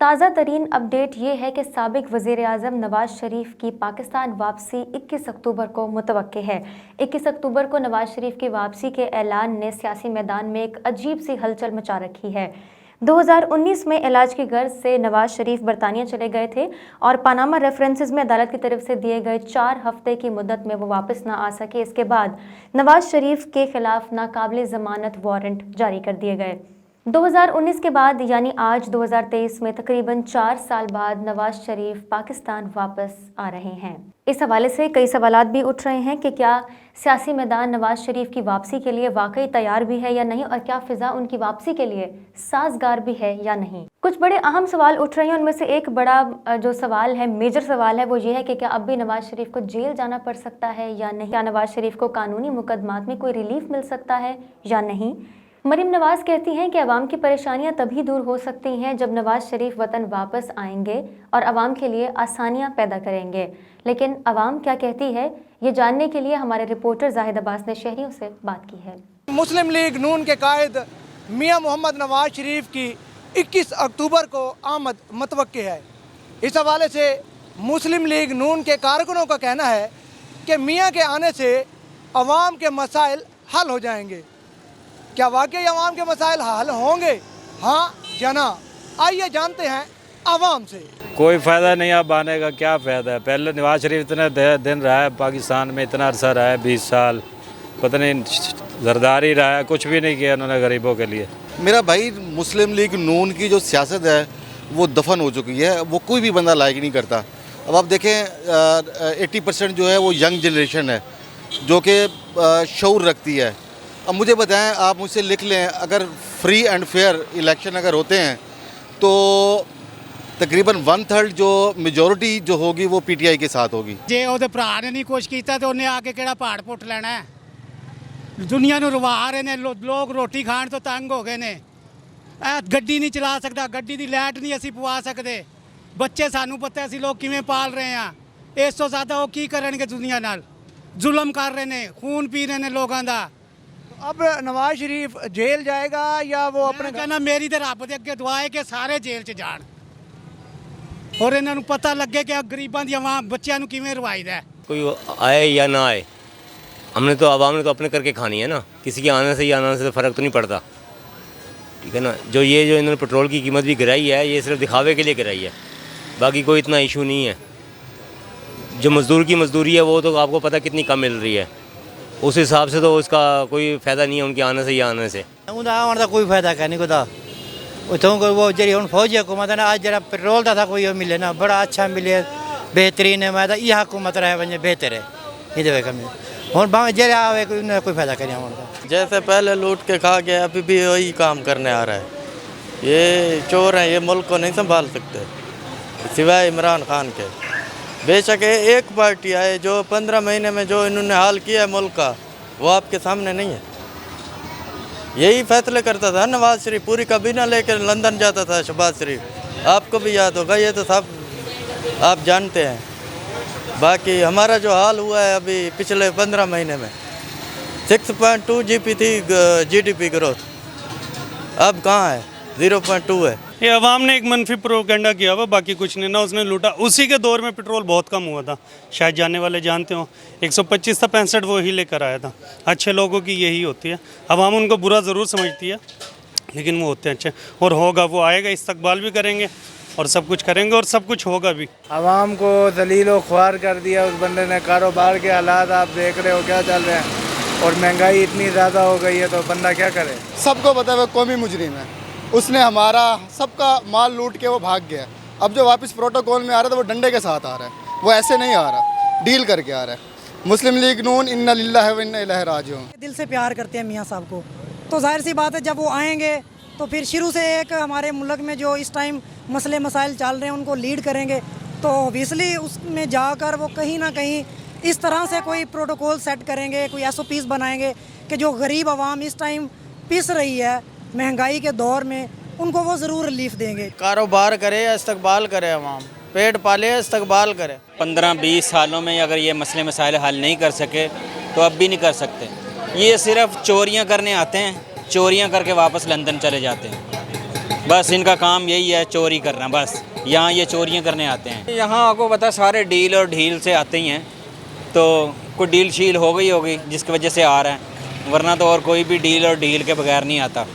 ताज़ा तरीन अपडेट ये है कि साबिक वज़ीर-ए-आज़म नवाज शरीफ की पाकिस्तान वापसी 21 अक्टूबर को मुतवक्के है। 21 अक्टूबर को नवाज शरीफ की वापसी के ऐलान ने सियासी मैदान में एक अजीब सी हलचल मचा रखी है। 2019 में इलाज की गर्ज से नवाज शरीफ बरतानिया चले गए थे और पनामा रेफरेंसेस में अदालत की तरफ से दिए गए 4 हफ्ते की मुद्दत में वो वापस ना आ सके। इसके बाद नवाज शरीफ के खिलाफ नाकाबिल ज़मानत वारंट जारी कर दिए गए। 2019 के बाद यानी आज 2023 में तकरीबन 4 साल बाद नवाज शरीफ पाकिस्तान वापस आ रहे हैं। इस हवाले से कई सवालात भी उठ रहे हैं कि क्या सियासी मैदान नवाज शरीफ की वापसी के लिए वाकई तैयार भी है या नहीं, और क्या फिजा उनकी वापसी के लिए साजगार भी है या नहीं। कुछ बड़े अहम सवाल उठ रहे हैं। उनमें से एक बड़ा जो सवाल है, मेजर सवाल है, वो ये है कि क्या अब भी नवाज शरीफ को जेल जाना पड़ सकता है या नहीं। क्या नवाज शरीफ को कानूनी मुकदमात में कोई रिलीफ मिल सकता है या नहीं। मरीम नवाज कहती हैं कि अवाम की परेशानियां तभी दूर हो सकती हैं जब नवाज शरीफ वतन वापस आएंगे और अवाम के लिए आसानियां पैदा करेंगे। लेकिन अवाम क्या कहती है, ये जानने के लिए हमारे रिपोर्टर जाहिद अब्बास ने शहरियों से बात की है। मुस्लिम लीग नून के कायद मियां मोहम्मद नवाज शरीफ की 21 अक्टूबर को आमद मुतवक्के है। इस हवाले से मुस्लिम लीग नून के कारकुनों का कहना है कि मियां के आने से अवाम के मसाइल हल हो जाएंगे। क्या वाकई अवाम के मसाइल हल होंगे, हाँ या ना? आइए जानते हैं अवाम से। कोई फ़ायदा नहीं अब आने का, क्या फ़ायदा है। पहले नवाज शरीफ इतने दिन रहा है पाकिस्तान में, इतना अरसा रहा है 20 साल, पता नहीं जरदारी रहा है, कुछ भी नहीं किया उन्होंने गरीबों के लिए। मेरा भाई मुस्लिम लीग नून की जो सियासत है वो दफन हो चुकी है, वो कोई भी बंदा लायक नहीं करता। अब आप देखें 80% जो है वो यंग जनरेशन है जो कि शऊर रखती है। अब मुझे बताएं, आप मुझसे लिख लें, अगर फ्री एंड फेयर इलेक्शन अगर होते हैं तो तकरीबन 1/3 जो मेजोरिटी जो होगी वो पीटीआई के साथ होगी। जे ਉਹਦੇ ਭਰਾ ਨੇ ਨਹੀਂ ਕੁਛ ਕੀਤਾ ਤੇ ਉਹਨੇ ਆ ਕੇ ਕਿਹੜਾ ਪਹਾੜ ਪੁੱਟ ਲੈਣਾ ਹੈ। ਦੁਨੀਆ ਨੂੰ ਰਵਾ ਰਹੇ ਨੇ ਲੋਕ, ਰੋਟੀ ਖਾਣ ਤੋਂ ਤੰਗ ਹੋ ਗਏ ਨੇ। ਇਹ ਗੱਡੀ ਨਹੀਂ ਚਲਾ ਸਕਦਾ, ਗੱਡੀ ਦੀ ਲਾਈਟ ਨਹੀਂ ਅਸੀਂ ਪਵਾ ਸਕਦੇ। ਬੱਚੇ ਸਾਨੂੰ ਪਤਾ ਅਸੀਂ ਲੋਕ ਕਿਵੇਂ ਪਾਲ ਰਹੇ ਆ। ਇਸ ਤੋਂ ਜ਼ਿਆਦਾ ਉਹ ਕੀ ਕਰਨਗੇ ਦੁਨੀਆ ਨਾਲ। ਜ਼ੁਲਮ ਕਰ ਰਹੇ ਨੇ, ਖੂਨ ਪੀ ਰਹੇ ਨੇ ਲੋਕਾਂ ਦਾ। अब नवाज शरीफ जेल जाएगा या वो अपने कहना मेरी तो रब दे अगे दुआ है कि सारे जेल च जान और इन्हां नूं पता लगे कि गरीबां दी आवाम बच्चों नूं किवें रवाईदा है। कोई आए या ना आए, हमने तो आवाम ने तो अपने करके खानी है ना, किसी के आने से या आने से फ़र्क तो नहीं पड़ता। ठीक है ना। जो इन्होंने पेट्रोल की कीमत भी गिराई है, ये सिर्फ दिखावे के लिए गिराई है, बाकी कोई इतना इशू नहीं है। जो मज़दूर की मजदूरी है वो तो आपको पता कितनी कम मिल रही है, उस हिसाब से तो उसका कोई फ़ायदा नहीं है उनके आने से या आने से। आने का कोई फायदा है नहीं कोई उतों को वो जी हम फौजी हुकूमत है ना, आज जरा पेट्रोल का था कोई मिले ना, बड़ा अच्छा मिले, बेहतरीन है। मैं यह हुकूमत रहे वजह बेहतर है, ये कमी हम भावे जे आवे कोई फायदा करें। जैसे पहले लूट के खा गया, अभी भी वही काम करने आ रहा है। ये चोर हैं, ये मुल्क को नहीं संभाल सकते सिवाय इमरान खान के। बेशक एक पार्टी आए जो 15 महीने में जो इन्होंने हाल किया है मुल्क का, वो आपके सामने नहीं है। यही फैसले करता था नवाज शरीफ, पूरी काबीना लेकर लंदन जाता था शहबाज शरीफ, आपको भी याद होगा, ये तो सब आप जानते हैं। बाकी हमारा जो हाल हुआ है अभी पिछले 15 महीने में 6.2 थी GDP ग्रोथ, अब कहाँ है, 0.2 है। ये अवाम ने एक मनफी प्रोपेगेंडा किया हुआ, बाकी कुछ नहीं ना उसने लूटा। उसी के दौर में पेट्रोल बहुत कम हुआ था, शायद जाने वाले जानते हो, 125 था, 65 वो ही लेकर आया था। अच्छे लोगों की यही होती है, अवाम उनको बुरा ज़रूर समझती है लेकिन वो होते हैं अच्छे। और होगा, वो आएगा, इस्तकबाल भी करेंगे और सब कुछ करेंगे और सब कुछ होगा भी। अवाम को दलील व ख्वार कर दिया उस बंदे ने। कारोबार के हालात आप देख रहे हो क्या चल रहे हैं, और महंगाई इतनी ज़्यादा हो गई है तो बंदा क्या करे। सबको पता है वो कौमी मुजरिम है, उसने हमारा सबका माल लूट के वो भाग गया। अब जो वापस प्रोटोकॉल में आ रहा है तो वो डंडे के साथ आ रहा है, वो ऐसे नहीं आ रहा, डील करके आ रहा है। मुस्लिम लीग नून इन्ना लिल्लाहि व इन्ना इलैहि राजिऊन। दिल से प्यार करते हैं मियाँ साहब को, तो जाहिर सी बात है जब वो आएंगे तो फिर शुरू से एक हमारे मुल्क में जो इस टाइम मसले मसाइल चल रहे हैं उनको लीड करेंगे, तो ऑब्वियसली उसमें जाकर वो कहीं ना कहीं इस तरह से कोई प्रोटोकॉल सेट करेंगे, कोई SOPs बनाएंगे कि जो गरीब आवाम इस टाइम पिस रही है महंगाई के दौर में, उनको वो ज़रूर रिलीफ देंगे। कारोबार करे या इस्तकबाल करे, अवाम पेट पाले या इस्तकबाल करे। 15-20 सालों में अगर ये मसले मसाइल हल नहीं कर सके तो अब भी नहीं कर सकते। ये सिर्फ चोरियां करने आते हैं, चोरियां करके वापस लंदन चले जाते हैं। बस इनका काम यही है, चोरी करना। बस यहाँ ये चोरियाँ करने आते हैं। यहाँ आपको पता सारे डील और ढील से आते ही हैं, तो कोई डील शील हो गई होगी जिसकी वजह से आ रहा है, वरना तो और कोई भी डील और ढील के बगैर नहीं आता।